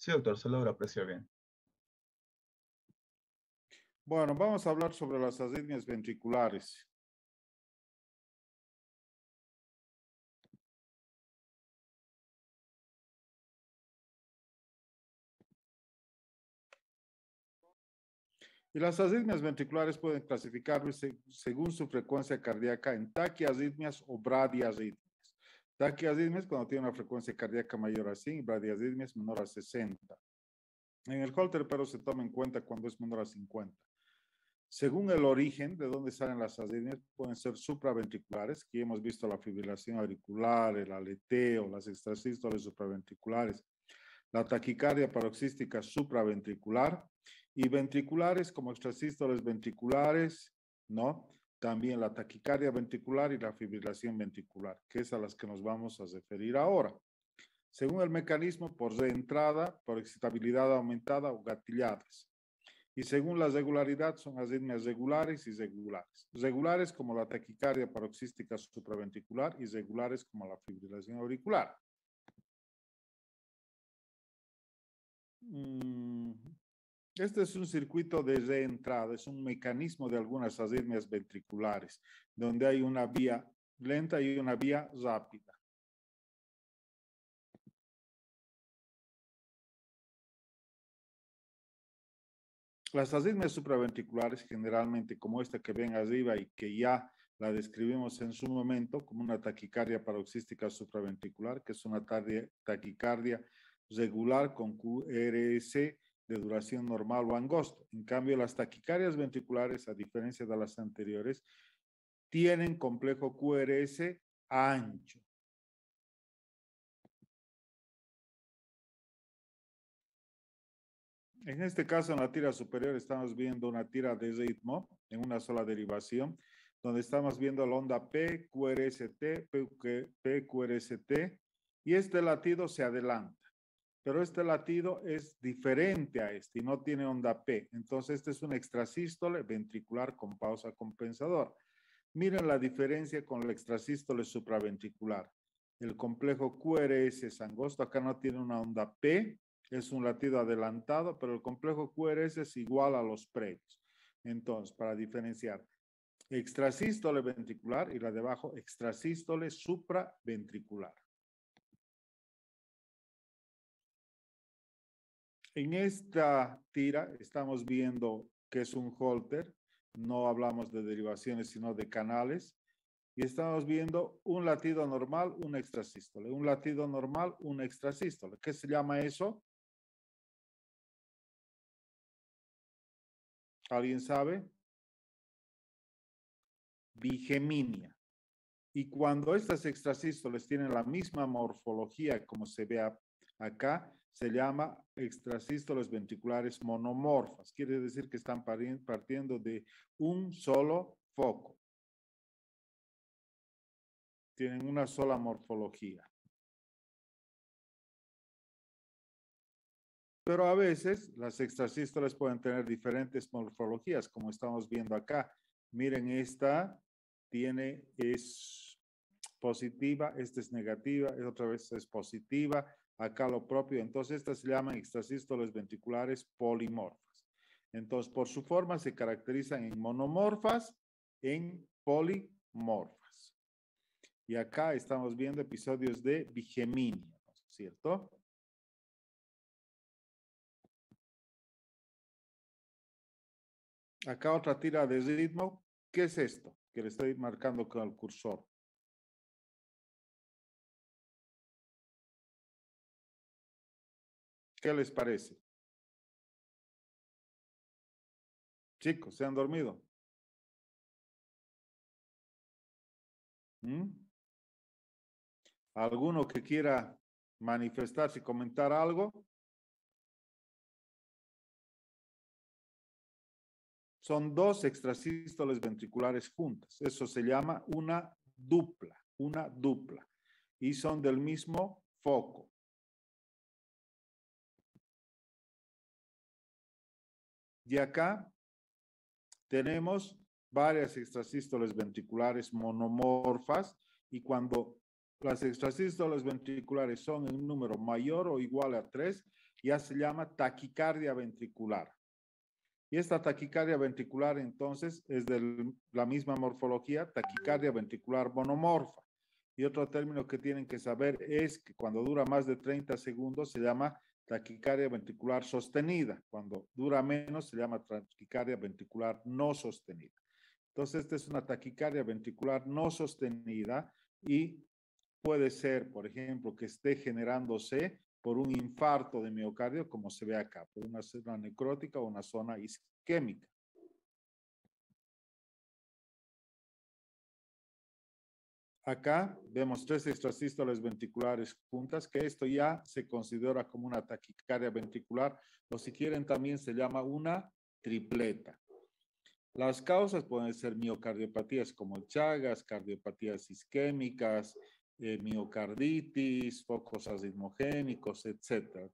Sí, doctor, se logra apreciar bien. Bueno, vamos a hablar sobre las arritmias ventriculares. Y las arritmias ventriculares pueden clasificarse según su frecuencia cardíaca en taquiarritmias o bradiarritmias. Taquiarritmias cuando tiene una frecuencia cardíaca mayor a 100 y bradiarritmias menor a 60. En el Holter, pero se toma en cuenta cuando es menor a 50. Según el origen de dónde salen las arritmias, pueden ser supraventriculares, que hemos visto la fibrilación auricular, el aleteo, las extrasístoles supraventriculares, la taquicardia paroxística supraventricular y ventriculares como extrasístoles ventriculares, ¿no? También la taquicardia ventricular y la fibrilación ventricular, que es a las que nos vamos a referir ahora. Según el mecanismo, por reentrada, por excitabilidad aumentada o gatilladas. Y según la regularidad, son arritmias regulares y irregulares. Regulares como la taquicardia paroxística supraventricular y irregulares como la fibrilación auricular. Este es un circuito de reentrada, es un mecanismo de algunas arritmias ventriculares, donde hay una vía lenta y una vía rápida. Las arritmias supraventriculares, generalmente como esta que ven arriba y que ya la describimos en su momento como una taquicardia paroxística supraventricular, que es una taquicardia regular con QRS de duración normal o angosto. En cambio, las taquicardias ventriculares, a diferencia de las anteriores, tienen complejo QRS ancho. En este caso, en la tira superior, estamos viendo una tira de ritmo en una sola derivación, donde estamos viendo la onda P, QRST, P, QRST, y este latido se adelanta. Pero este latido es diferente a este y no tiene onda P. Entonces, este es un extrasístole ventricular con pausa compensadora. Miren la diferencia con el extrasístole supraventricular. El complejo QRS es angosto, acá no tiene una onda P, es un latido adelantado, pero el complejo QRS es igual a los previos. Entonces, para diferenciar extrasístole ventricular y la de abajo, extrasístole supraventricular. En esta tira estamos viendo que es un Holter, no hablamos de derivaciones, sino de canales, y estamos viendo un latido normal, un extrasístole, un latido normal, un extrasístole. ¿Qué se llama eso? ¿Alguien sabe? Bigeminia. Y cuando estas extrasístoles tienen la misma morfología como se ve acá, se llama extrasístoles ventriculares monomorfas. Quiere decir que están partiendo de un solo foco. Tienen una sola morfología. Pero a veces las extrasístoles pueden tener diferentes morfologías, como estamos viendo acá. Miren, esta es positiva, esta es negativa, otra vez es positiva, acá lo propio. Entonces, estas se llaman extrasístoles ventriculares polimorfas. Entonces, por su forma se caracterizan en monomorfas, en polimorfas. Y acá estamos viendo episodios de bigeminia, ¿cierto? Acá otra tira de ritmo. ¿Qué es esto? Que le estoy marcando con el cursor. ¿Qué les parece? Chicos, ¿se han dormido? ¿Alguno que quiera manifestarse y comentar algo? Son dos extrasístoles ventriculares juntas. Eso se llama una dupla. Y son del mismo foco. Y acá tenemos varias extrasístoles ventriculares monomorfas y cuando las extrasístoles ventriculares son en un número mayor o igual a 3, ya se llama taquicardia ventricular. Y esta taquicardia ventricular entonces es de la misma morfología, taquicardia ventricular monomorfa. Y otro término que tienen que saber es que cuando dura más de 30 segundos se llama taquicardia ventricular sostenida. Cuando dura menos se llama taquicardia ventricular no sostenida. Entonces, esta es una taquicardia ventricular no sostenida y puede ser, por ejemplo, que esté generándose por un infarto de miocardio, como se ve acá, por una zona necrótica o una zona isquémica. Acá vemos 3 extrasístoles ventriculares juntas, que esto ya se considera como una taquicardia ventricular, o si quieren también se llama una tripleta. Las causas pueden ser miocardiopatías como el Chagas, cardiopatías isquémicas, miocarditis, focos arritmogénicos, etc.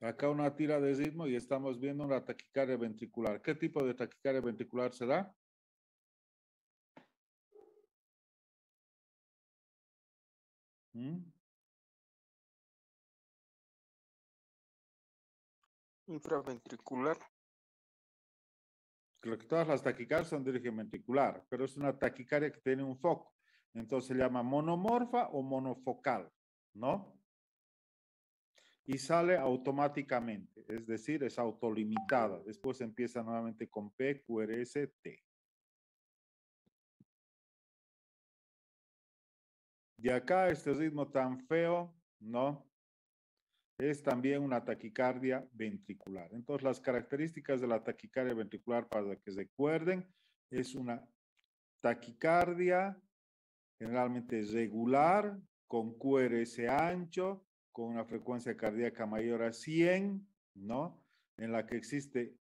Acá una tira de ritmo y estamos viendo una taquicardia ventricular. ¿Qué tipo de taquicardia ventricular será? Infraventricular. Creo que todas las taquicardias son de origen ventricular, pero es una taquicardia que tiene un foco. Entonces se llama monomorfa o monofocal, ¿no? Y sale automáticamente, es decir, es autolimitada. Después empieza nuevamente con P, QRS, T. Y acá este ritmo tan feo, ¿no? Es también una taquicardia ventricular. Entonces, las características de la taquicardia ventricular, para que se recuerden, es una taquicardia generalmente regular, con QRS ancho, con una frecuencia cardíaca mayor a 100, ¿no? En la que existe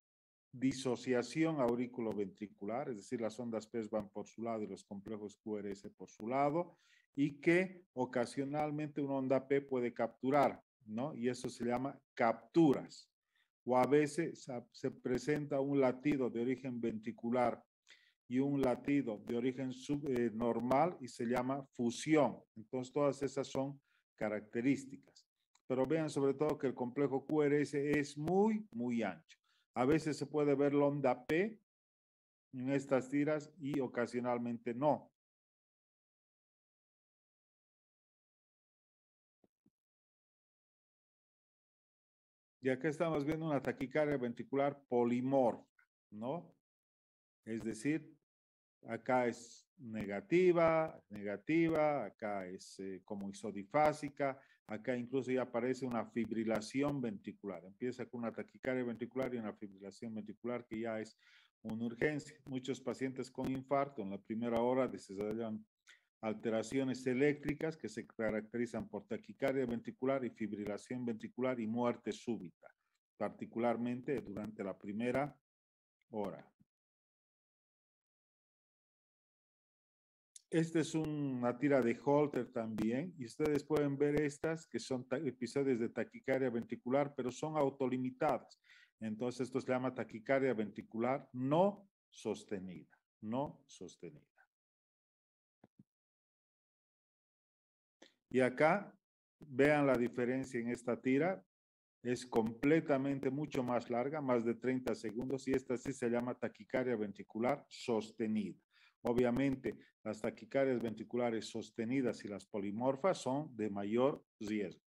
disociación aurículo-ventricular, es decir, las ondas P van por su lado y los complejos QRS por su lado, y que ocasionalmente una onda P puede capturar, ¿no? Y eso se llama capturas. O a veces se presenta un latido de origen ventricular y un latido de origen normal y se llama fusión. Entonces, todas esas son características. Pero vean sobre todo que el complejo QRS es muy, muy ancho. A veces se puede ver la onda P en estas tiras y ocasionalmente no. Y acá estamos viendo una taquicardia ventricular polimorfa, ¿no? Es decir, acá es negativa, acá es como isodifásica, acá incluso ya aparece una fibrilación ventricular. Empieza con una taquicardia ventricular y una fibrilación ventricular que ya es una urgencia. Muchos pacientes con infarto en la primera hora desarrollan alteraciones eléctricas que se caracterizan por taquicardia ventricular y fibrilación ventricular y muerte súbita, particularmente durante la primera hora. Esta es una tira de Holter también, y ustedes pueden ver estas que son episodios de taquicardia ventricular, pero son autolimitadas. Entonces, esto se llama taquicardia ventricular no sostenida, no sostenida. Y acá, vean la diferencia en esta tira, es completamente mucho más larga, más de 30 segundos, y esta sí se llama taquicardia ventricular sostenida. Obviamente, las taquicardias ventriculares sostenidas y las polimorfas son de mayor riesgo.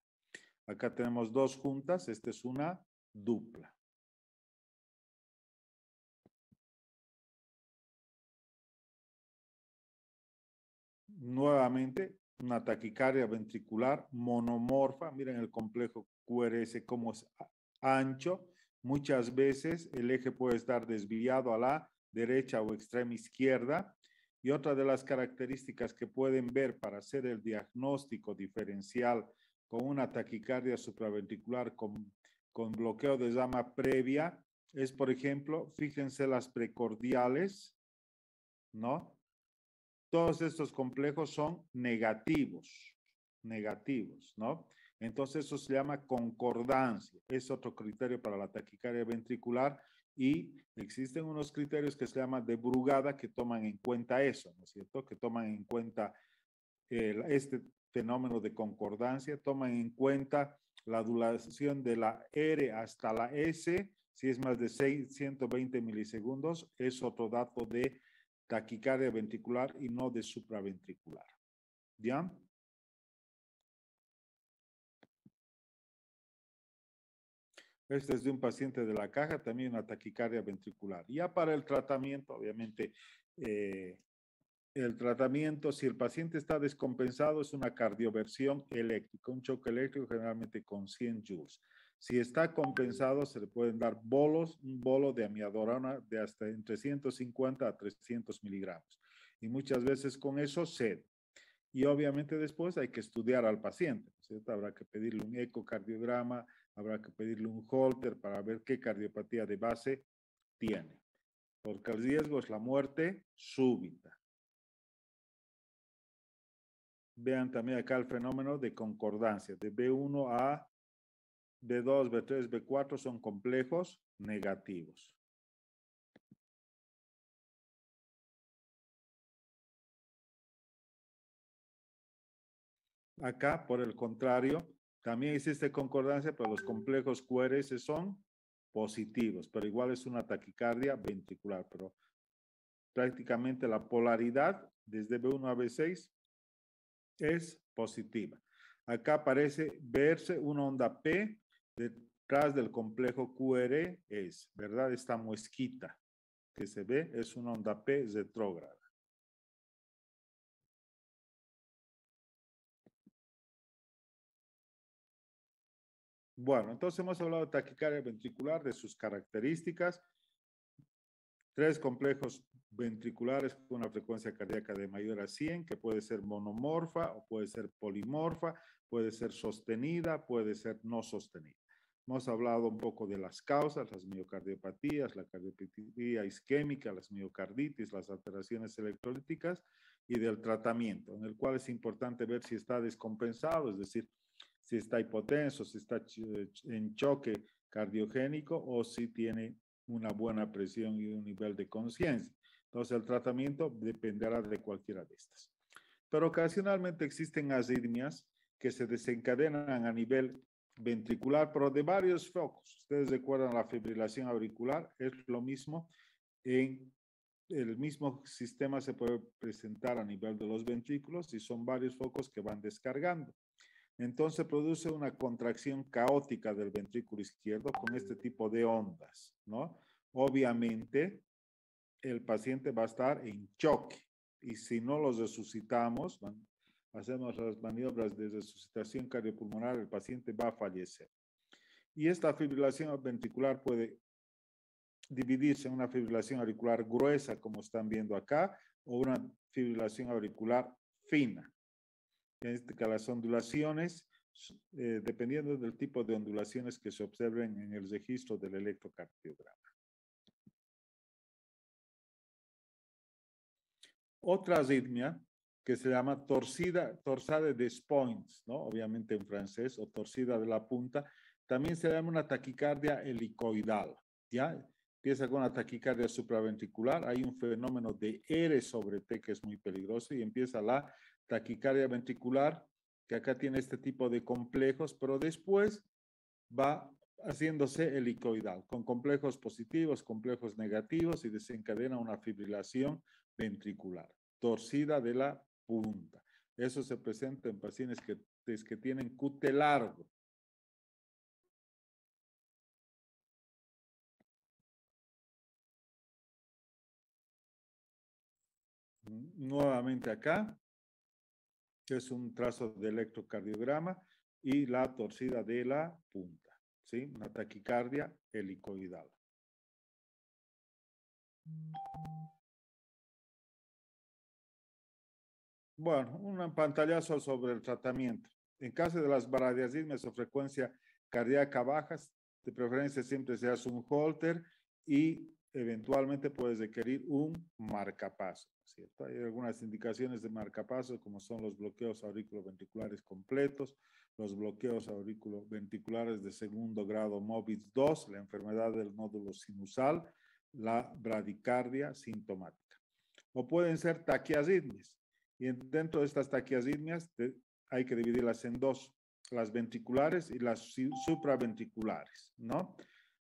Acá tenemos dos juntas, esta es una dupla. Nuevamente, una taquicardia ventricular monomorfa. Miren el complejo QRS como es ancho. Muchas veces el eje puede estar desviado a la derecha o extrema izquierda. Y otra de las características que pueden ver para hacer el diagnóstico diferencial con una taquicardia supraventricular con bloqueo de llama previa es, por ejemplo, fíjense las precordiales, ¿no? Todos estos complejos son negativos, ¿no? Entonces eso se llama concordancia, es otro criterio para la taquicardia ventricular y existen unos criterios que se llaman de Brugada que toman en cuenta eso, ¿no es cierto? Que toman en cuenta este fenómeno de concordancia, toman en cuenta la duración de la R hasta la S, si es más de 120 milisegundos, es otro dato de taquicardia ventricular y no de supraventricular. ¿Ya? Este es de un paciente de la caja, también una taquicardia ventricular. Ya para el tratamiento, obviamente, el tratamiento, si el paciente está descompensado, es una cardioversión eléctrica, un choque eléctrico generalmente con 100 joules. Si está compensado, se le pueden dar bolos, un bolo de amiodorona de hasta entre 150 a 300 miligramos. Y muchas veces con eso cede. Y obviamente después hay que estudiar al paciente, ¿cierto? Habrá que pedirle un ecocardiograma, habrá que pedirle un Holter para ver qué cardiopatía de base tiene. Porque el riesgo es la muerte súbita. Vean también acá el fenómeno de concordancia. De B1 a B2, B3, B4 son complejos negativos. Acá, por el contrario, también existe concordancia, pero los complejos QRS son positivos, pero igual es una taquicardia ventricular, pero prácticamente la polaridad desde B1 a B6 es positiva. Acá parece verse una onda P detrás del complejo QRS, ¿verdad? Esta muesquita que se ve es una onda P retrógrada. Bueno, entonces hemos hablado de taquicardia ventricular, de sus características. 3 complejos ventriculares con una frecuencia cardíaca de mayor a 100, que puede ser monomorfa o puede ser polimorfa, puede ser sostenida, puede ser no sostenida. Hemos hablado un poco de las causas, las miocardiopatías, la cardiopatía isquémica, las miocarditis, las alteraciones electrolíticas y del tratamiento, en el cual es importante ver si está descompensado, es decir, si está hipotenso, si está en choque cardiogénico o si tiene una buena presión y un nivel de conciencia. Entonces, el tratamiento dependerá de cualquiera de estas. Pero ocasionalmente existen arritmias que se desencadenan a nivel ventricular, pero de varios focos. Ustedes recuerdan la fibrilación auricular, es lo mismo. En el mismo sistema se puede presentar a nivel de los ventrículos y son varios focos que van descargando. Entonces produce una contracción caótica del ventrículo izquierdo con este tipo de ondas, ¿no? Obviamente, el paciente va a estar en choque y si no los resucitamos, hacemos las maniobras de resucitación cardiopulmonar, el paciente va a fallecer. Y esta fibrilación ventricular puede dividirse en una fibrilación auricular gruesa, como están viendo acá, o una fibrilación auricular fina. En este caso, las ondulaciones, dependiendo del tipo de ondulaciones que se observen en el registro del electrocardiograma. Otra arritmia que se llama torsade des points, ¿no? Obviamente en francés, o torcida de la punta, también se llama una taquicardia helicoidal, ¿ya? Empieza con una taquicardia supraventricular, hay un fenómeno de R sobre T que es muy peligroso y empieza la taquicardia ventricular, que acá tiene este tipo de complejos, pero después va haciéndose helicoidal, con complejos positivos, complejos negativos y desencadena una fibrilación ventricular, torcida de la punta. Eso se presenta en pacientes que tienen QT largo. Nuevamente acá, es un trazo de electrocardiograma y la torcida de la punta, ¿sí? Una taquicardia helicoidal. Bueno, un pantallazo sobre el tratamiento. En caso de las baradiasismias o frecuencia cardíaca bajas, de preferencia siempre se hace un Holter y eventualmente puedes requerir un marcapaso, ¿cierto? Hay algunas indicaciones de marcapaso como son los bloqueos auriculoventriculares completos, los bloqueos auriculoventriculares de segundo grado MOBITS 2, la enfermedad del nódulo sinusal, la bradicardia sintomática. O pueden ser taquiarritmias. Y dentro de estas taquiarritmias hay que dividirlas en dos, las ventriculares y las supraventriculares, ¿no?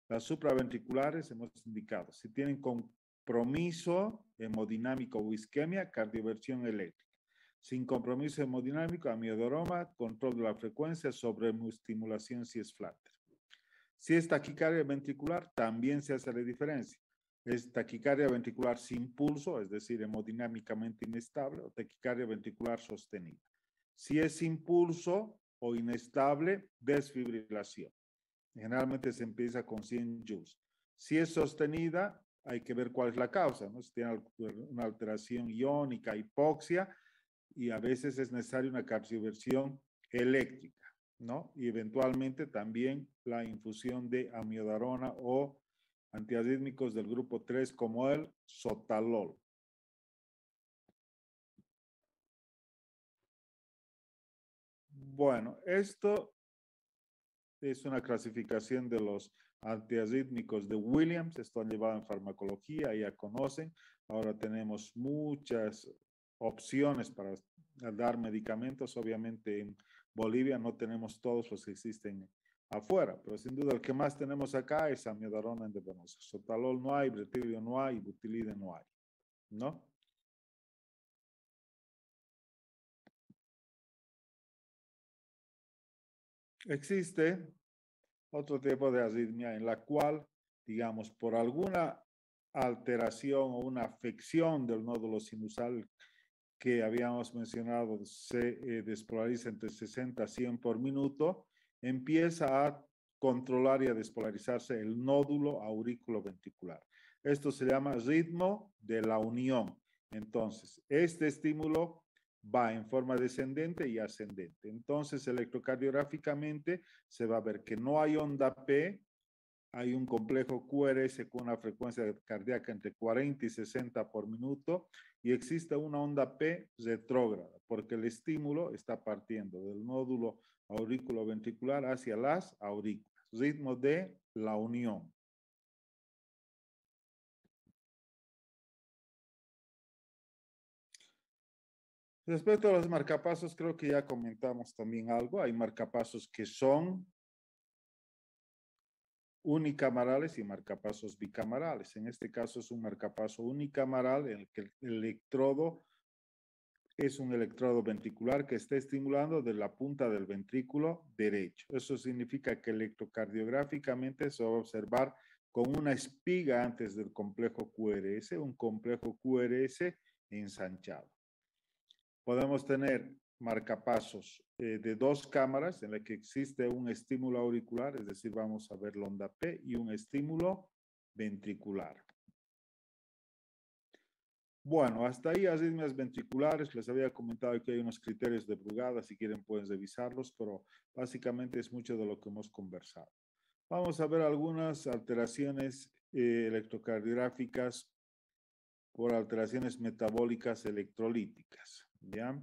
Las supraventriculares hemos indicado, si tienen compromiso hemodinámico o isquemia, cardioversión eléctrica. Sin compromiso hemodinámico, amiodaroma, control de la frecuencia, sobreestimulación si es flatter. Si es taquicardia ventricular, también se hace la diferencia. Es taquicardia ventricular sin pulso, es decir, hemodinámicamente inestable, o taquicardia ventricular sostenida. Si es sin pulso o inestable, desfibrilación. Generalmente se empieza con 100 joules. Si es sostenida, hay que ver cuál es la causa, ¿no? Si tiene una alteración iónica, hipoxia, y a veces es necesaria una cardioversión eléctrica, ¿no? Y eventualmente también la infusión de amiodarona o antiarrítmicos del grupo 3 como el sotalol. Bueno, esto es una clasificación de los antiarrítmicos de Williams. Esto han llevado en farmacología, ya conocen. Ahora tenemos muchas opciones para dar medicamentos. Obviamente en Bolivia no tenemos todos los que existen afuera, pero sin duda el que más tenemos acá es amiodarona endovenosa. Sotalol no hay, bretilio no hay, butilide no hay, ¿no? Existe otro tipo de arritmia en la cual, digamos, por alguna alteración o una afección del nódulo sinusal que habíamos mencionado se despolariza entre 60 a 100 por minuto, empieza a controlar y a despolarizarse el nódulo aurículo-ventricular. Esto se llama ritmo de la unión. Entonces, este estímulo va en forma descendente y ascendente. Entonces, electrocardiográficamente se va a ver que no hay onda P, hay un complejo QRS con una frecuencia cardíaca entre 40 y 60 por minuto y existe una onda P retrógrada porque el estímulo está partiendo del nódulo aurículo-ventricular hacia las aurículas. Ritmo de la unión. Respecto a los marcapasos, creo que ya comentamos también algo. Hay marcapasos que son unicamerales y marcapasos bicamerales. En este caso es un marcapaso unicameral en el que el electrodo es un electrodo ventricular que está estimulando de la punta del ventrículo derecho. Eso significa que electrocardiográficamente se va a observar con una espiga antes del complejo QRS, un complejo QRS ensanchado. Podemos tener marcapasos de dos cámaras en la que existe un estímulo auricular, es decir, vamos a ver la onda P y un estímulo ventricular. Bueno, hasta ahí arritmias ventriculares. Les había comentado que hay unos criterios de Brugada, si quieren pueden revisarlos, pero básicamente es mucho de lo que hemos conversado. Vamos a ver algunas alteraciones electrocardiográficas por alteraciones metabólicas electrolíticas. ¿Ya?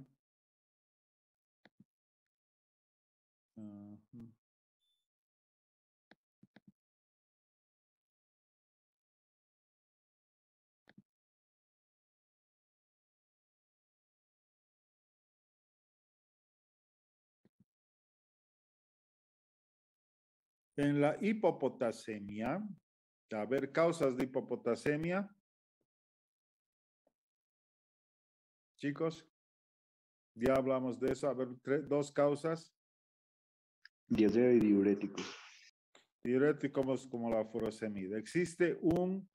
En la hipopotasemia, a ver, causas de hipopotasemia. Chicos, ya hablamos de eso. A ver, dos causas. Diarrea y diuréticos. Diuréticos como la furosemida. Existe un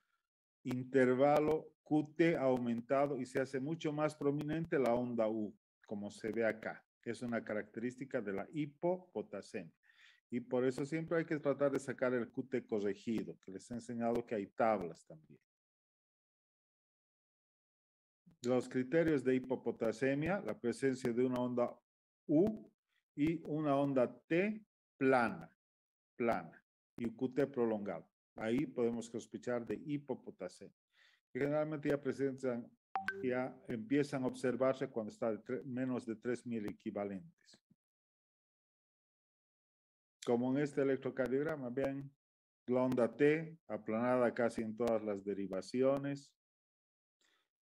intervalo QT aumentado y se hace mucho más prominente la onda U, como se ve acá. Es una característica de la hipopotasemia. Y por eso siempre hay que tratar de sacar el QT corregido, que les he enseñado que hay tablas también. Los criterios de hipopotasemia, la presencia de una onda U y una onda T plana y QT prolongado. Ahí podemos sospechar de hipopotasemia. Generalmente ya empiezan a observarse cuando está menos de 3.000 equivalentes. Como en este electrocardiograma, vean, la onda T aplanada casi en todas las derivaciones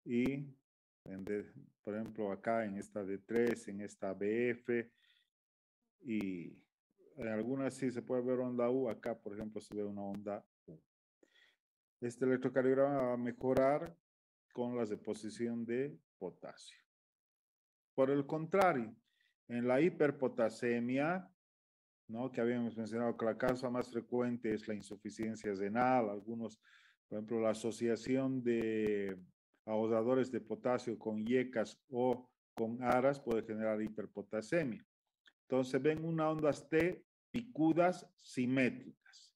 y Por ejemplo, acá en esta D3, en esta BF, y en algunas sí se puede ver onda U. Acá, por ejemplo, se ve una onda U. Este electrocardiograma va a mejorar con la deposición de potasio. Por el contrario, en la hiperpotasemia, ¿no? Que habíamos mencionado que la causa más frecuente es la insuficiencia renal, algunos, por ejemplo, la asociación de ahorradores de potasio con IECAS o con ARAS puede generar hiperpotasemia. Entonces ven unas ondas T picudas simétricas,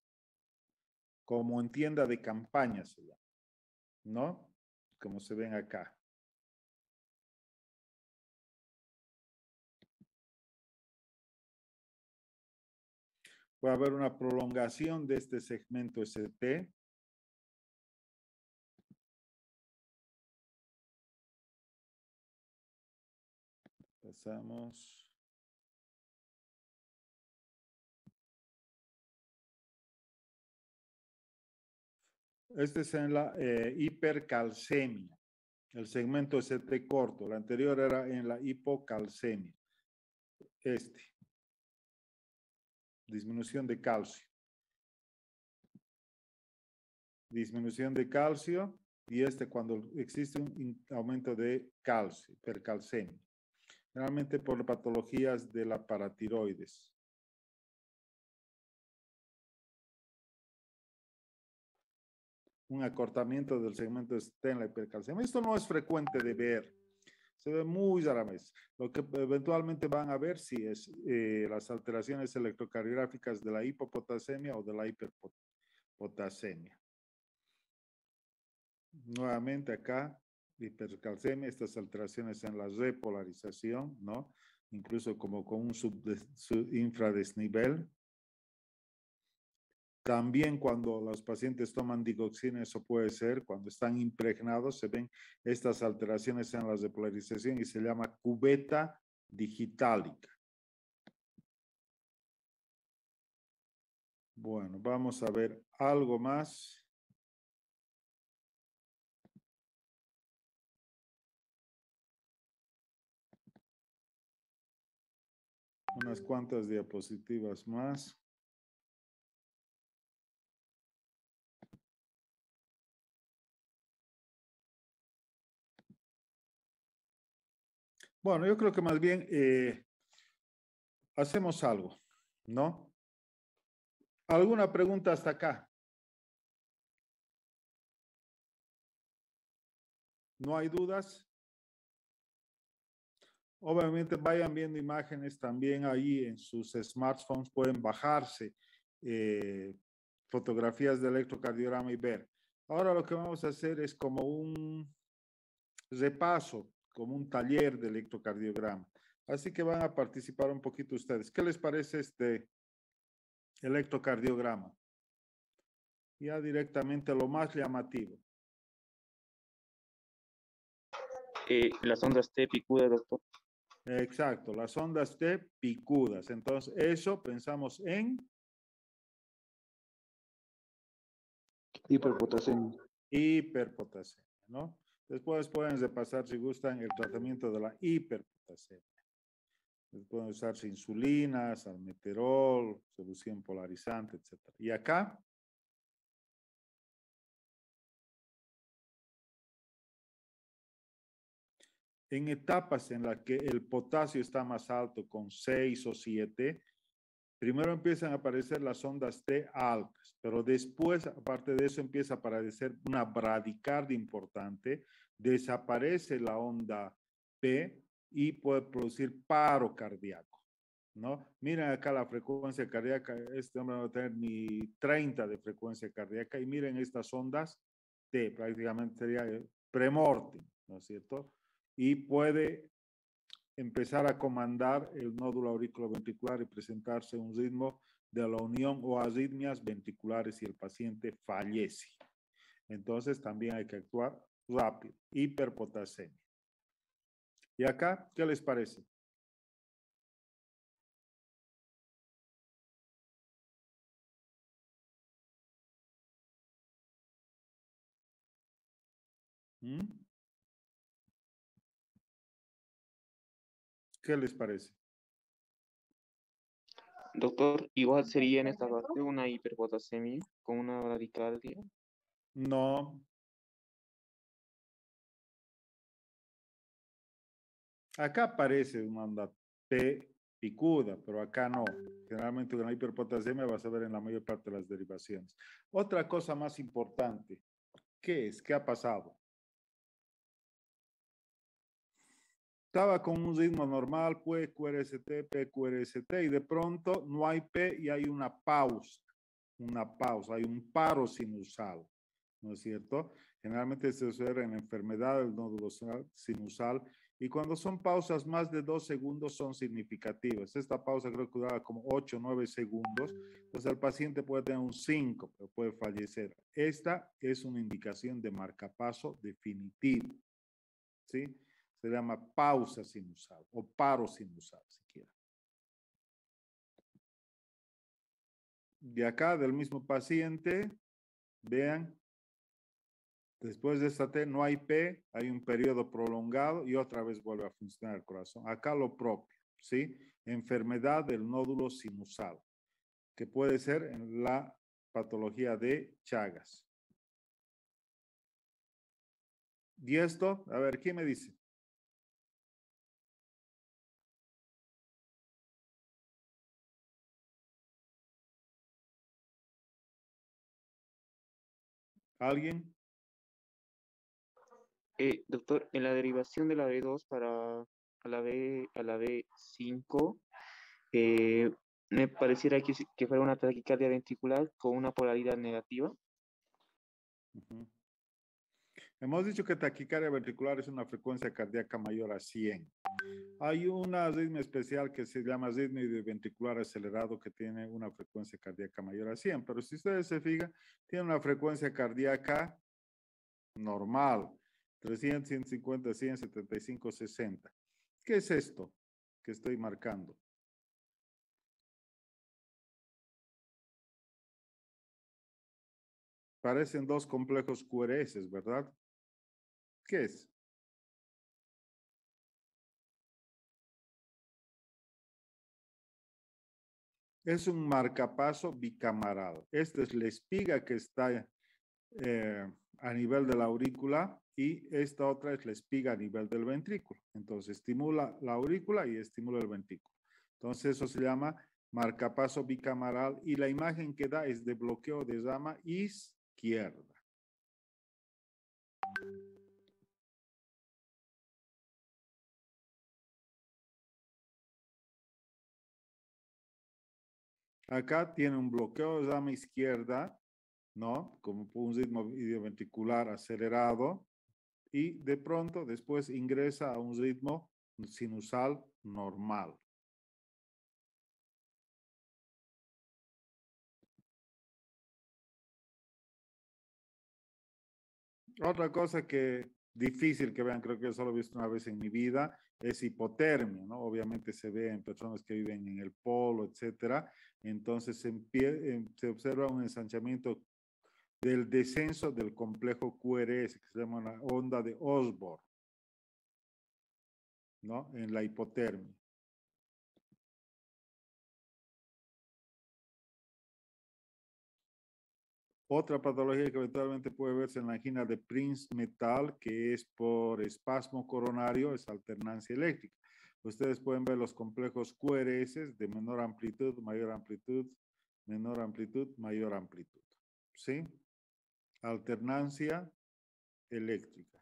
como en tienda de campaña se llama, ¿no? Como se ven acá. Puede haber una prolongación de este segmento ST. Pasamos. Este es en la hipercalcemia, el segmento ST corto. La anterior era en la hipocalcemia. Disminución de calcio. Disminución de calcio y cuando existe un aumento de calcio, hipercalcemia. Generalmente por patologías de la paratiroides. Un acortamiento del segmento ST en la hipercalcemia. Esto no es frecuente de ver. Se ve muy rara vez. Lo que eventualmente van a ver si es las alteraciones electrocardiográficas de la hipopotasemia o de la hiperpotasemia. Nuevamente acá, hipercalcemia, estas alteraciones en la repolarización, ¿no? Incluso como con un infradesnivel. También cuando los pacientes toman digoxina, eso puede ser, cuando están impregnados, se ven estas alteraciones en la repolarización y se llama cubeta digitálica. Bueno, vamos a ver algo más. Unas cuantas diapositivas más. Bueno, yo creo que más bien hacemos algo, ¿no? ¿Alguna pregunta hasta acá? ¿No hay dudas? Obviamente vayan viendo imágenes también ahí en sus smartphones, pueden bajarse fotografías de electrocardiograma y ver. Ahora lo que vamos a hacer es como un repaso, como un taller de electrocardiograma. Así que van a participar un poquito ustedes. ¿Qué les parece este electrocardiograma? Ya directamente lo más llamativo. Las ondas T picudas, doctor. Exacto, las ondas T picudas. Entonces, eso pensamos en Hiperpotasemia. hiperpotasemia, ¿no? Después pueden repasar, si gustan, el tratamiento de la hiperpotasemia. Pueden usarse insulinas, salmeterol, solución polarizante, etc. Y acá, en etapas en las que el potasio está más alto, con 6 o 7, primero empiezan a aparecer las ondas T altas, pero después, aparte de eso, empieza a aparecer una bradicardia importante, desaparece la onda P y puede producir paro cardíaco, ¿no? Miren acá la frecuencia cardíaca, este hombre no va a tener ni 30 de frecuencia cardíaca y miren estas ondas T, prácticamente sería premortem, ¿no es cierto? Y puede empezar a comandar el nódulo auriculoventricular y presentarse un ritmo de la unión o arritmias ventriculares y el paciente fallece. Entonces también hay que actuar rápido, hiperpotasemia. ¿Y acá qué les parece? ¿Mm? ¿Qué les parece? Doctor, igual sería en esta parte una hiperpotasemia con una bradicardia. No. Acá aparece una onda P picuda, pero acá no. Generalmente con la hiperpotasemia vas a ver en la mayor parte de las derivaciones. Otra cosa más importante, ¿qué es? ¿Qué ha pasado? Estaba con un ritmo normal, P, QRST, P, QRST, y de pronto no hay P y hay una pausa, hay un paro sinusal, ¿no es cierto? Generalmente se sucede en enfermedad del nódulo sinusal y cuando son pausas más de 2 segundos son significativas. Esta pausa creo que dura como 8 o 9 segundos, entonces el paciente puede tener un 5, pero puede fallecer. Esta es una indicación de marcapaso definitivo, ¿sí? Se llama pausa sinusal o paro sinusal, si quieren. De acá, del mismo paciente, vean, después de esta T no hay P, hay un periodo prolongado y otra vez vuelve a funcionar el corazón. Acá lo propio, ¿sí? Enfermedad del nódulo sinusal, que puede ser en la patología de Chagas. ¿Y esto? A ver, ¿quién me dice? ¿Alguien? Doctor, en la derivación de la B2 para a la B5, me pareciera que fuera una taquicardia ventricular con una polaridad negativa. Uh-huh. Hemos dicho que taquicardia ventricular es una frecuencia cardíaca mayor a 100. Hay una arritmia especial que se llama arritmia ventricular acelerado que tiene una frecuencia cardíaca mayor a 100, pero si ustedes se fijan, tiene una frecuencia cardíaca normal, 300, 150, 100, 75, 60. ¿Qué es esto que estoy marcando? Parecen dos complejos QRS, ¿verdad? ¿Qué es? Es un marcapaso bicameral. Esta es la espiga que está a nivel de la aurícula y esta otra es la espiga a nivel del ventrículo. Entonces estimula la aurícula y estimula el ventrículo. Entonces eso se llama marcapaso bicameral y la imagen que da es de bloqueo de rama izquierda. Acá tiene un bloqueo de rama izquierda, ¿no? Como un ritmo idioventricular acelerado y de pronto después ingresa a un ritmo sinusal normal. Otra cosa que difícil que vean, creo que yo solo he visto una vez en mi vida, es hipotermia, ¿no? Obviamente se ve en personas que viven en el polo, etcétera. Entonces se observa un ensanchamiento del descenso del complejo QRS, que se llama una onda de Osborn, ¿no? En la hipotermia. Otra patología que eventualmente puede verse en la angina de Prince-Metal, que es por espasmo coronario, es alternancia eléctrica. Ustedes pueden ver los complejos QRS de menor amplitud, mayor amplitud, menor amplitud, mayor amplitud. ¿Sí? Alternancia eléctrica.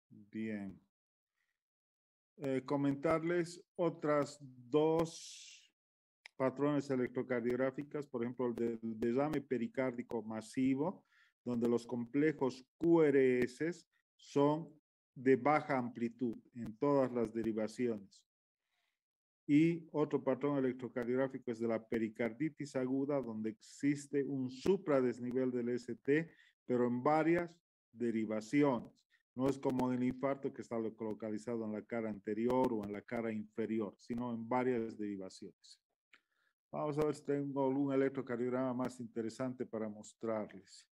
Bien. Comentarles otras dos patrones electrocardiográficas, por ejemplo, el del derrame pericárdico masivo, donde los complejos QRS son de baja amplitud en todas las derivaciones. Y otro patrón electrocardiográfico es de la pericarditis aguda, donde existe un supradesnivel del ST, pero en varias derivaciones. No es como en el infarto que está localizado en la cara anterior o en la cara inferior, sino en varias derivaciones. Vamos a ver si tengo algún electrocardiograma más interesante para mostrarles.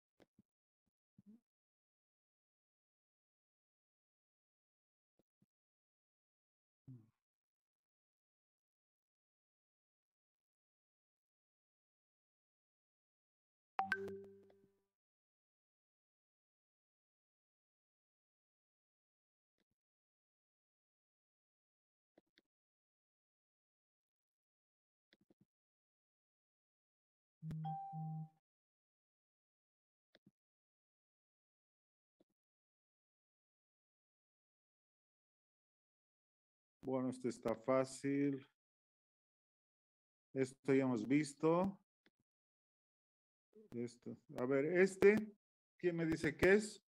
Bueno, este está fácil. Esto ya hemos visto. Esto. A ver, ¿quién me dice qué es?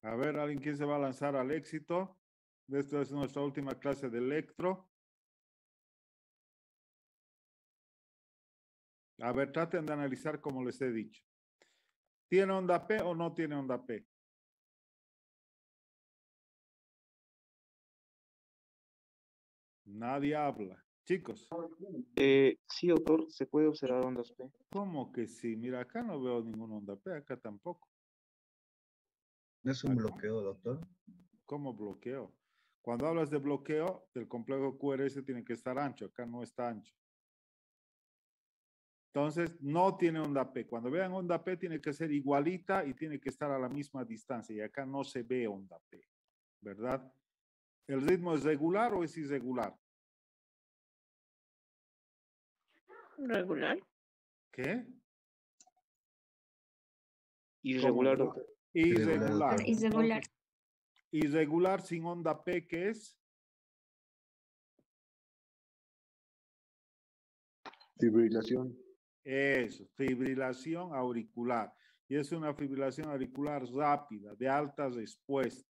A ver, ¿alguien quién se va a lanzar al éxito? Esta es nuestra última clase de electro. A ver, traten de analizar como les he dicho. ¿Tiene onda P o no tiene onda P? Nadie habla. Chicos, Sí, doctor, se puede observar ondas P. ¿cómo que sí? Mira, acá no veo ninguna onda P, acá tampoco. ¿No es un bloqueo, doctor? ¿Cómo bloqueo? Cuando hablas de bloqueo, el complejo QRS tiene que estar ancho, acá no está ancho. Entonces, no tiene onda P. Cuando vean onda P, tiene que ser igualita y tiene que estar a la misma distancia. Y acá no se ve onda P, ¿verdad? ¿El ritmo es regular o es irregular? Regular. ¿Qué? Irregular, ¿Cómo? doctor. Irregular. Irregular. Entonces, irregular sin onda P, ¿qué es? Fibrilación. Eso, fibrilación auricular. Y es una fibrilación auricular rápida, de alta respuesta.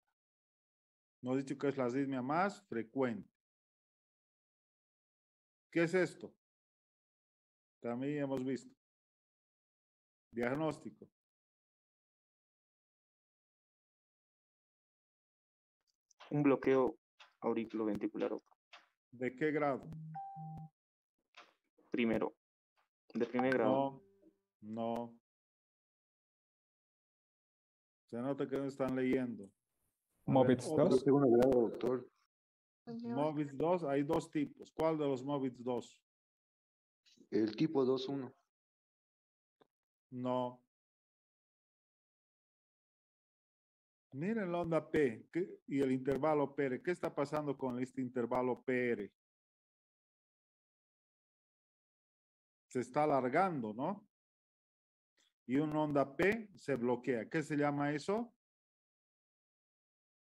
Nos he dicho que es la arritmia más frecuente. ¿Qué es esto? También hemos visto. Diagnóstico. Un bloqueo auriculoventricular, doctor. ¿De qué grado? Primero, de primer grado. No. Se nota que no están leyendo. Movitz otro. 2. Segundo grado, doctor. Movitz 2, hay dos tipos. ¿Cuál de los Movitz 2? El tipo 2-1. No. Miren la onda P y el intervalo PR. ¿Qué está pasando con este intervalo PR? Se está alargando, ¿no? Y una onda P se bloquea. ¿Qué se llama eso?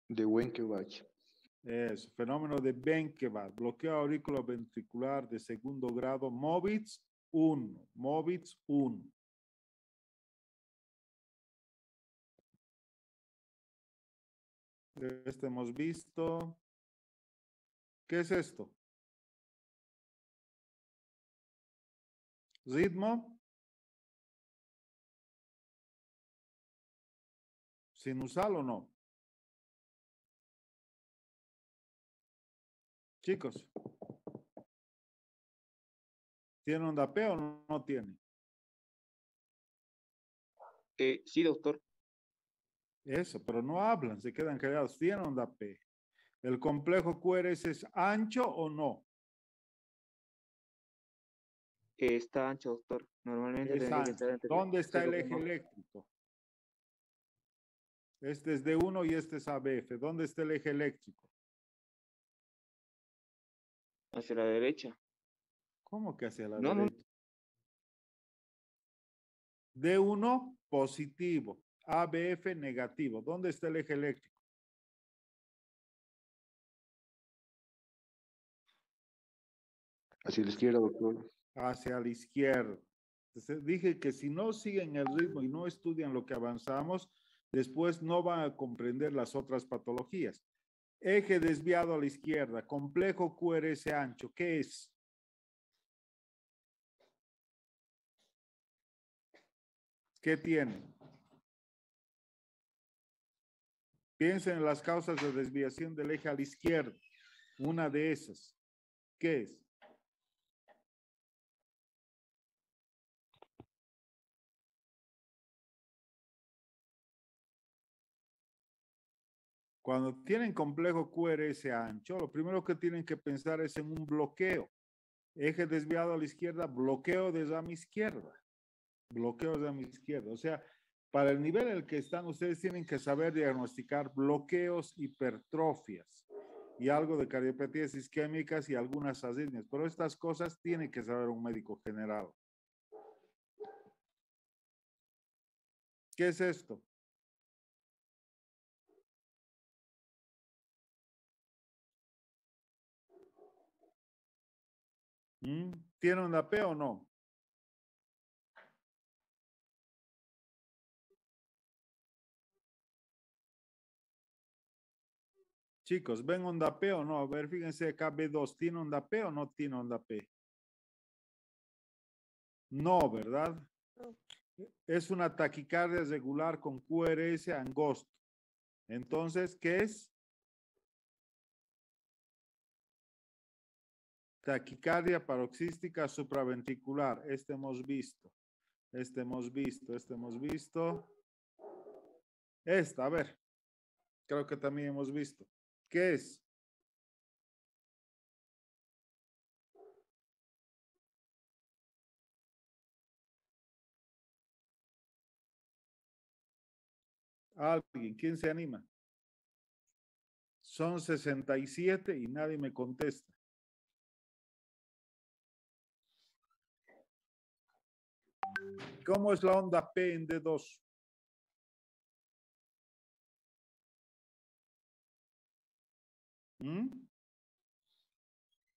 De Wenckebach. Eso, fenómeno de Wenckebach, bloqueo auriculoventricular de segundo grado, Movitz 1, Movitz 1. Este hemos visto. ¿Qué es esto? ¿Ritmo? ¿Sinusal o no? Chicos, ¿tiene onda P o no tiene? Sí, doctor. Eso, pero no hablan, se quedan callados. ¿Tiene onda P? ¿El complejo QRS es ancho o no? Está ancho, doctor. Normalmente Es tendría que ancho. estar entre ¿Dónde está el eje 0,1. eléctrico? Este es D1 y este es ABF. ¿Dónde está el eje eléctrico? Hacia la derecha. ¿Cómo que hacia la No. derecha? D1 positivo, ABF negativo. ¿Dónde está el eje eléctrico? Hacia la izquierda, doctor. Hacia la izquierda. Entonces, dije que si no siguen el ritmo y no estudian lo que avanzamos, después no van a comprender las otras patologías. Eje desviado a la izquierda, complejo QRS ancho, ¿qué es? ¿Qué tiene? Piensen en las causas de desviación del eje a la izquierda. Una de esas. ¿Qué es? Cuando tienen complejo QRS ancho, lo primero que tienen que pensar es en un bloqueo. Eje desviado a la izquierda, bloqueo de rama izquierda. Bloqueo de rama izquierda. O sea, para el nivel en el que están, ustedes tienen que saber diagnosticar bloqueos, hipertrofias. y algo de cardiopatías isquémicas y algunas arritmias. Pero estas cosas tiene que saber un médico general. ¿Qué es esto? ¿Tiene onda P o no? Chicos, ¿ven onda P o no? A ver, fíjense acá B2, ¿tiene onda P o no tiene onda P? No, ¿verdad? No. Es una taquicardia regular con QRS angosto. Entonces, ¿qué es? Taquicardia paroxística supraventricular. Este hemos visto. Este hemos visto. Este hemos visto. Esta, a ver. Creo que también hemos visto. ¿Qué es? ¿Alguien? ¿Quién se anima? Son 67 y nadie me contesta. ¿Cómo es la onda P en D2?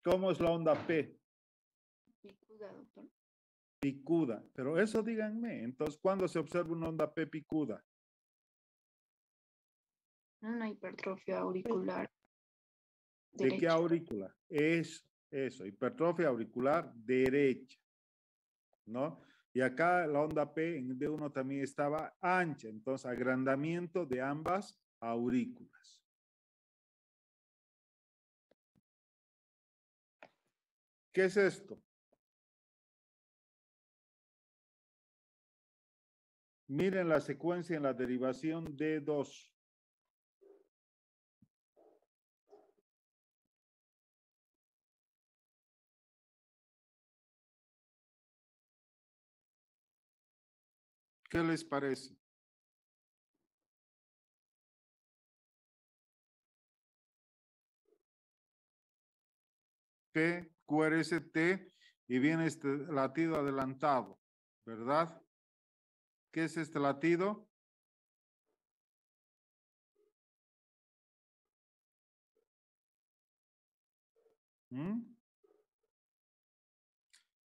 ¿Cómo es la onda P? Picuda, doctor. Picuda. Pero eso díganme. Entonces, ¿cuándo se observa una onda P picuda? Una hipertrofia auricular. ¿De qué Derecha. aurícula? Eso, hipertrofia auricular derecha, ¿no? Y acá la onda P en D1 también estaba ancha, entonces agrandamiento de ambas aurículas. ¿Qué es esto? Miren la secuencia en la derivación D2. ¿Qué les parece? P, QRST y viene este latido adelantado, ¿verdad? ¿Qué es este latido?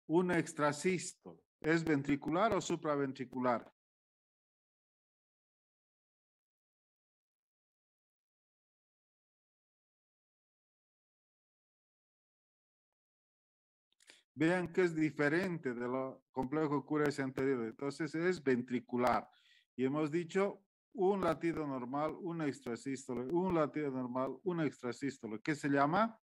Un extrasístole. ¿Es ventricular o supraventricular? Vean que es diferente de lo complejo QRS anterior. Entonces es ventricular. Y hemos dicho un latido normal, un extrasístole, un latido normal, un extrasístole. ¿Qué se llama?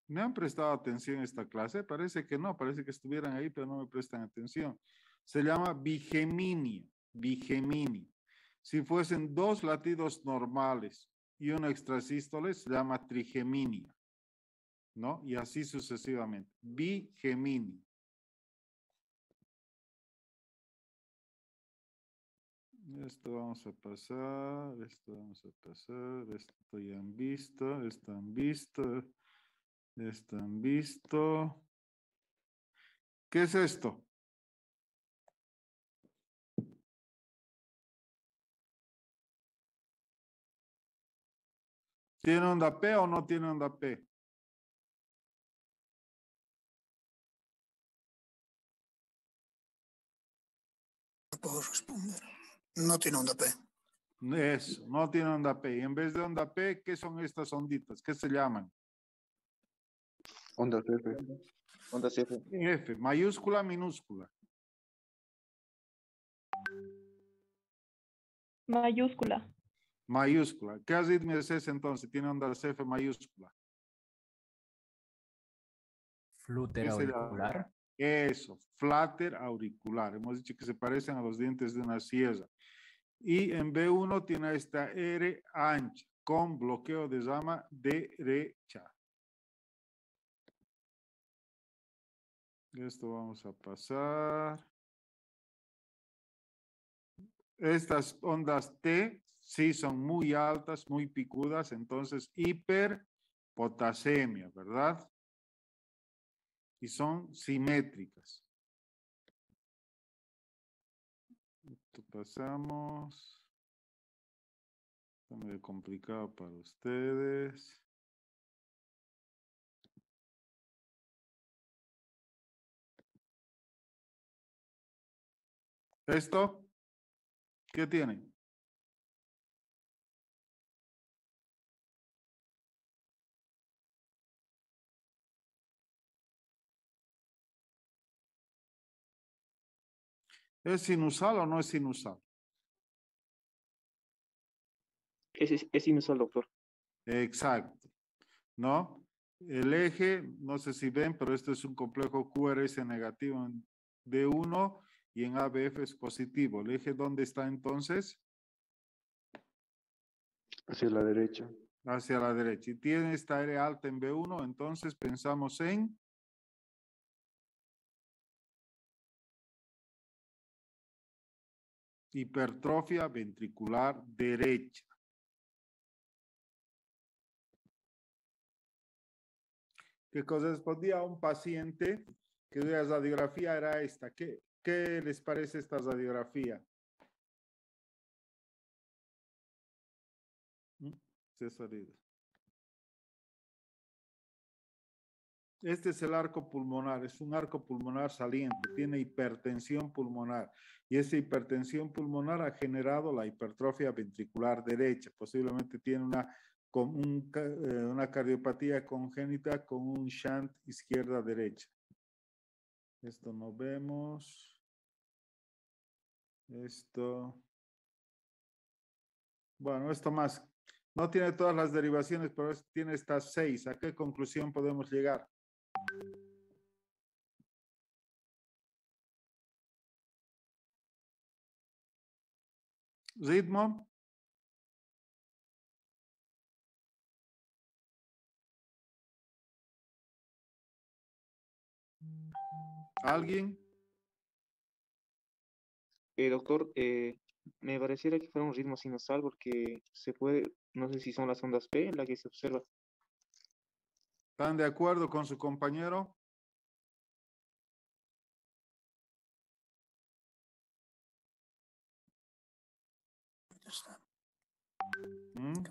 ¿Me han prestado atención a esta clase? Parece que no, parece que estuvieran ahí, pero no me prestan atención. Se llama bigeminia, bigeminia. Si fuesen dos latidos normales y un extrasístole, se llama trigeminia, ¿no? Y así sucesivamente. Bigeminia. Esto vamos a pasar, esto vamos a pasar, esto ya han visto, esto han visto, esto han visto. ¿Qué es esto? ¿Tiene onda P o no tiene onda P? No puedo responder. No tiene onda P. Eso, no tiene onda P. Y en vez de onda P, ¿qué son estas onditas? ¿Qué se llaman? Onda F. Onda CF. F, mayúscula, minúscula. Mayúscula. Mayúscula. ¿Qué arritmia es esa entonces? Tiene onda F mayúscula. Flúter ¿Qué se llama? auricular. Eso, flutter auricular. Hemos dicho que se parecen a los dientes de una sierra. Y en B1 tiene esta R ancha con bloqueo de rama derecha. Esto vamos a pasar. Estas ondas T sí son muy altas, muy picudas, entonces hiperpotasemia, ¿verdad? Y son simétricas. Esto pasamos. Está medio complicado para ustedes. ¿Esto? ¿Qué tiene? ¿Es sinusal o no es sinusal? Es inusual, doctor. Exacto, ¿no? El eje, no sé si ven, pero este es un complejo QRS negativo en D1 y en ABF es positivo. ¿El eje dónde está entonces? Hacia la derecha. Hacia la derecha. Y tiene esta área alta en B1, entonces pensamos en hipertrofia ventricular derecha. Que correspondía a un paciente que la radiografía era esta. ¿Qué les parece esta radiografía? Se ha salido. Este es el arco pulmonar, es un arco pulmonar saliente, tiene hipertensión pulmonar y esa hipertensión pulmonar ha generado la hipertrofia ventricular derecha, posiblemente tiene una cardiopatía congénita con un shunt izquierda-derecha. Esto no vemos. Esto. Bueno, esto más. No tiene todas las derivaciones, pero tiene estas 6. ¿A qué conclusión podemos llegar? Ritmo. ¿Alguien? Doctor, me pareciera que fuera un ritmo sinusal porque se puede, no sé si son las ondas P la que se observa. ¿Están de acuerdo con su compañero? ¿Mm?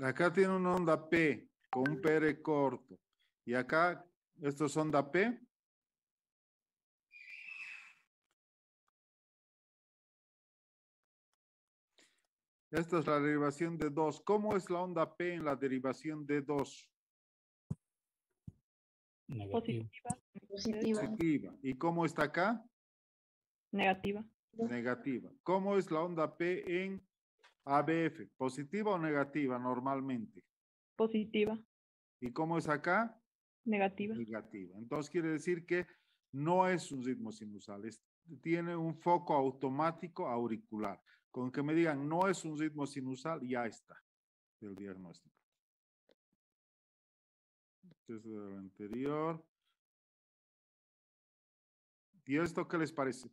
Acá tiene una onda P con un PR corto. Y acá, esto es onda P. Esta es la derivación de 2. ¿Cómo es la onda P en la derivación de 2? Negativa. Positiva. ¿Y cómo está acá? Negativa. Negativa. ¿Cómo es la onda P en ABF? ¿Positiva o negativa normalmente? Positiva. ¿Y cómo es acá? Negativa. Negativa. Entonces quiere decir que no es un ritmo sinusal, tiene un foco automático auricular. Con que me digan no es un ritmo sinusal, ya está el diagnóstico. Este es el anterior. ¿Y esto qué les parece?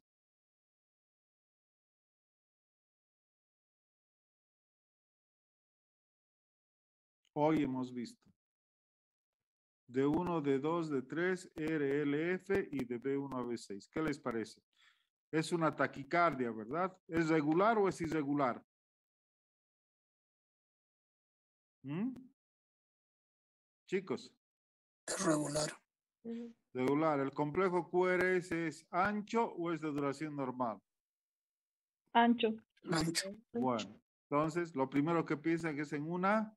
Hoy hemos visto D1, D2, D3, RLF y de B1 a B6. ¿Qué les parece? Es una taquicardia, ¿verdad? ¿Es regular o es irregular? ¿Mm? Chicos. Es regular. Regular. ¿El complejo QRS es ancho o es de duración normal? Ancho. Ancho. Bueno, entonces lo primero que piensan que es en una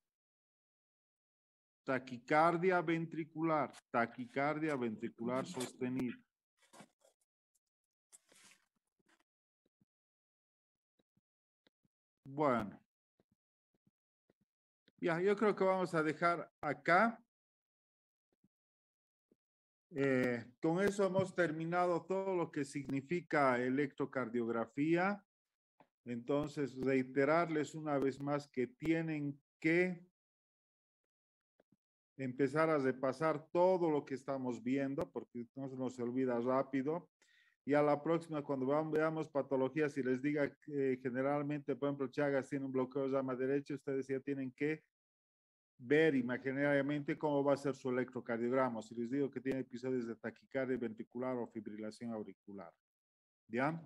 taquicardia ventricular sostenida. Bueno. Ya, yo creo que vamos a dejar acá. Con eso hemos terminado todo lo que significa electrocardiografía. Entonces, reiterarles una vez más que tienen que empezar a repasar todo lo que estamos viendo, porque no se nos olvida rápido. Y a la próxima, cuando veamos patologías, si les diga que generalmente, por ejemplo, Chagas tiene un bloqueo de rama derecha, ustedes ya tienen que ver imaginariamente cómo va a ser su electrocardiograma. Si les digo que tiene episodios de taquicardia ventricular o fibrilación auricular. ¿Ya?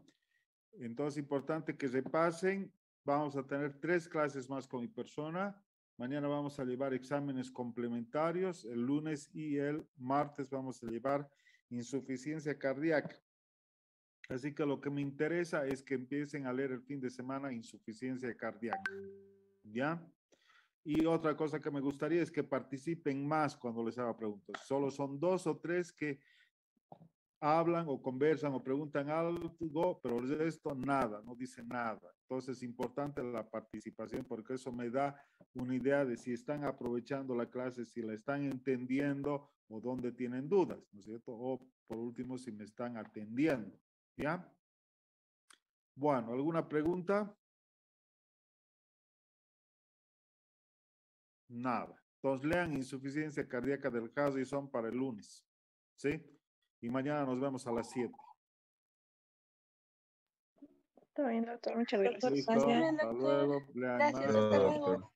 Entonces, importante que repasen. Vamos a tener 3 clases más con mi persona. Mañana vamos a llevar exámenes complementarios. El lunes y el martes vamos a llevar insuficiencia cardíaca. Así que lo que me interesa es que empiecen a leer el fin de semana insuficiencia cardíaca. ¿Ya? Y otra cosa que me gustaría es que participen más cuando les haga preguntas. Solo son 2 o 3 que hablan o conversan o preguntan algo, pero el resto nada, no dicen nada. Entonces es importante la participación porque eso me da una idea de si están aprovechando la clase, si la están entendiendo o dónde tienen dudas, ¿no es cierto? O por último, si me están atendiendo, ¿ya? Bueno, ¿alguna pregunta? Nada. Entonces lean insuficiencia cardíaca del Harrison para el lunes, ¿sí? Y mañana nos vemos a las 7. Está bien, doctor. Muchas gracias. Listo, Gracias. hasta luego. Lean Gracias, más. hasta No, luego. doctor.